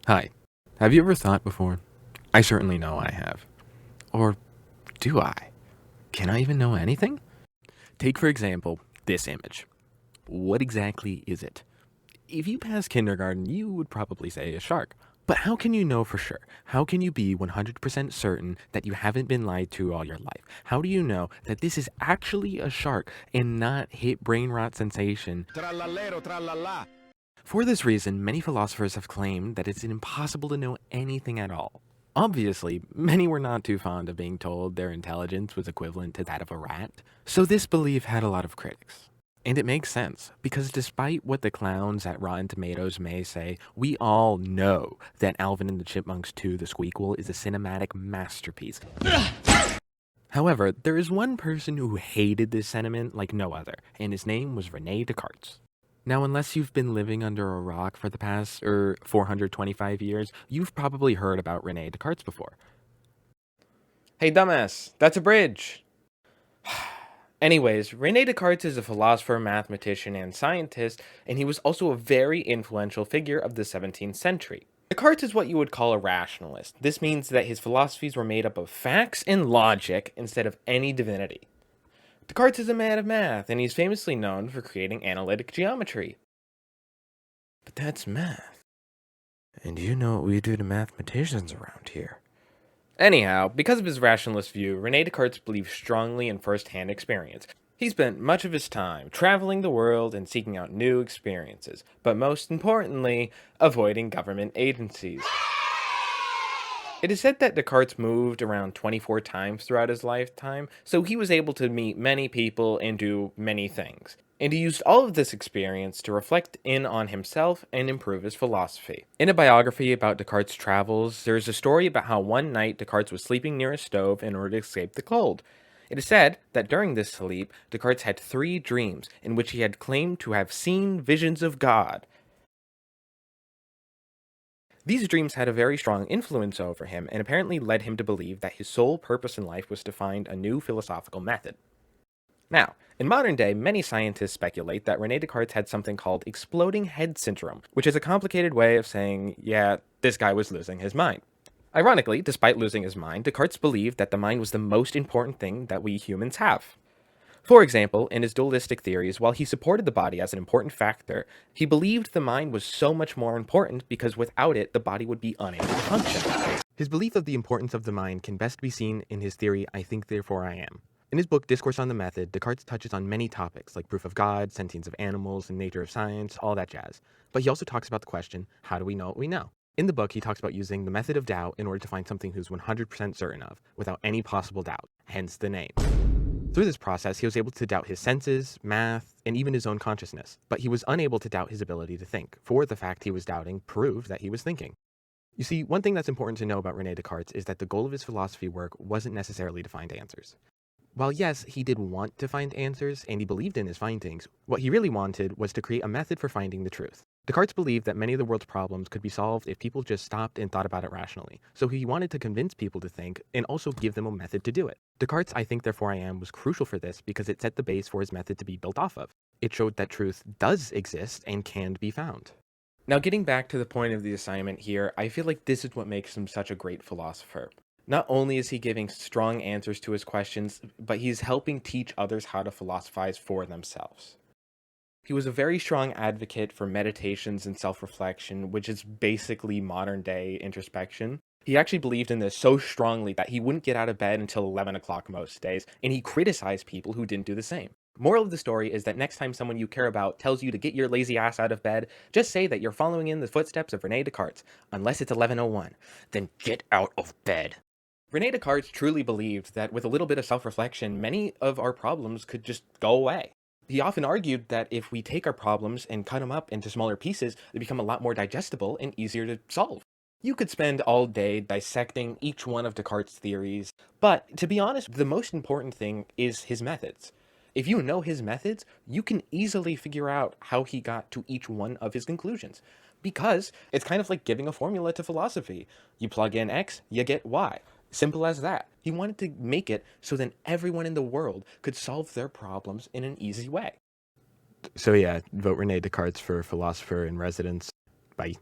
Hi. Have you ever thought before? I certainly know I have. Or do I? Can I even know anything? Take, for example, this image. What exactly is it? If you passed kindergarten, you would probably say a shark. But how can you know for sure? How can you be 100% certain that you haven't been lied to all your life? How do you know that this is actually a shark and not hit brain rot sensation? Trallallero, trallalla. For this reason, many philosophers have claimed that it's impossible to know anything at all. Obviously, many were not too fond of being told their intelligence was equivalent to that of a rat, so this belief had a lot of critics. And it makes sense, because despite what the clowns at Rotten Tomatoes may say, we all know that Alvin and the Chipmunks 2: The Squeakquel is a cinematic masterpiece. However, there is one person who hated this sentiment like no other, and his name was Rene Descartes. Now, unless you've been living under a rock for the past 425 years, you've probably heard about Rene Descartes before. Hey, dumbass, that's a bridge. Anyways, Rene Descartes is a philosopher, mathematician, and scientist, and he was also a very influential figure of the 17th century. Descartes is what you would call a rationalist. This means that his philosophies were made up of facts and logic instead of any divinity. Descartes is a man of math, and he's famously known for creating analytic geometry. But that's math. And you know what we do to mathematicians around here. Anyhow, because of his rationalist view, Rene Descartes believed strongly in first-hand experience. He spent much of his time traveling the world and seeking out new experiences, but most importantly, avoiding government agencies. It is said that Descartes moved around 24 times throughout his lifetime, so he was able to meet many people and do many things. And he used all of this experience to reflect in on himself and improve his philosophy. In a biography about Descartes' travels, there is a story about how one night Descartes was sleeping near a stove in order to escape the cold. It is said that during this sleep, Descartes had 3 dreams in which he had claimed to have seen visions of God. These dreams had a very strong influence over him and apparently led him to believe that his sole purpose in life was to find a new philosophical method. Now, in modern day, many scientists speculate that Rene Descartes had something called exploding head syndrome, which is a complicated way of saying, yeah, this guy was losing his mind. Ironically, despite losing his mind, Descartes believed that the mind was the most important thing that we humans have. For example, in his dualistic theories, while he supported the body as an important factor, he believed the mind was so much more important because without it, the body would be unable to function. His belief of the importance of the mind can best be seen in his theory, I think, therefore I am. In his book, Discourse on the Method, Descartes touches on many topics like proof of God, sentience of animals, and nature of science, all that jazz. But he also talks about the question, how do we know what we know? In the book, he talks about using the method of doubt in order to find something who's 100% certain of, without any possible doubt, hence the name. Through this process, he was able to doubt his senses, math, and even his own consciousness, but he was unable to doubt his ability to think, for the fact he was doubting proved that he was thinking. You see, one thing that's important to know about Rene Descartes is that the goal of his philosophy work wasn't necessarily to find answers. While yes, he did want to find answers, and he believed in his findings, what he really wanted was to create a method for finding the truth. Descartes believed that many of the world's problems could be solved if people just stopped and thought about it rationally, so he wanted to convince people to think and also give them a method to do it. Descartes' I think therefore I am was crucial for this because it set the base for his method to be built off of. It showed that truth does exist and can be found. Now, getting back to the point of the assignment here, I feel like this is what makes him such a great philosopher. Not only is he giving strong answers to his questions, but he's helping teach others how to philosophize for themselves. He was a very strong advocate for meditations and self-reflection, which is basically modern-day introspection. He actually believed in this so strongly that he wouldn't get out of bed until 11 o'clock most days, and he criticized people who didn't do the same. Moral of the story is that next time someone you care about tells you to get your lazy ass out of bed, just say that you're following in the footsteps of Rene Descartes. Unless it's 11:01, then get out of bed. Rene Descartes truly believed that with a little bit of self-reflection, many of our problems could just go away. He often argued that if we take our problems and cut them up into smaller pieces, they become a lot more digestible and easier to solve. You could spend all day dissecting each one of Descartes' theories, but to be honest, the most important thing is his methods. If you know his methods, you can easily figure out how he got to each one of his conclusions. Because it's kind of like giving a formula to philosophy. You plug in X, you get Y. Simple as that. He wanted to make it so then everyone in the world could solve their problems in an easy way. So yeah, vote Rene Descartes for philosopher in residence. Bye.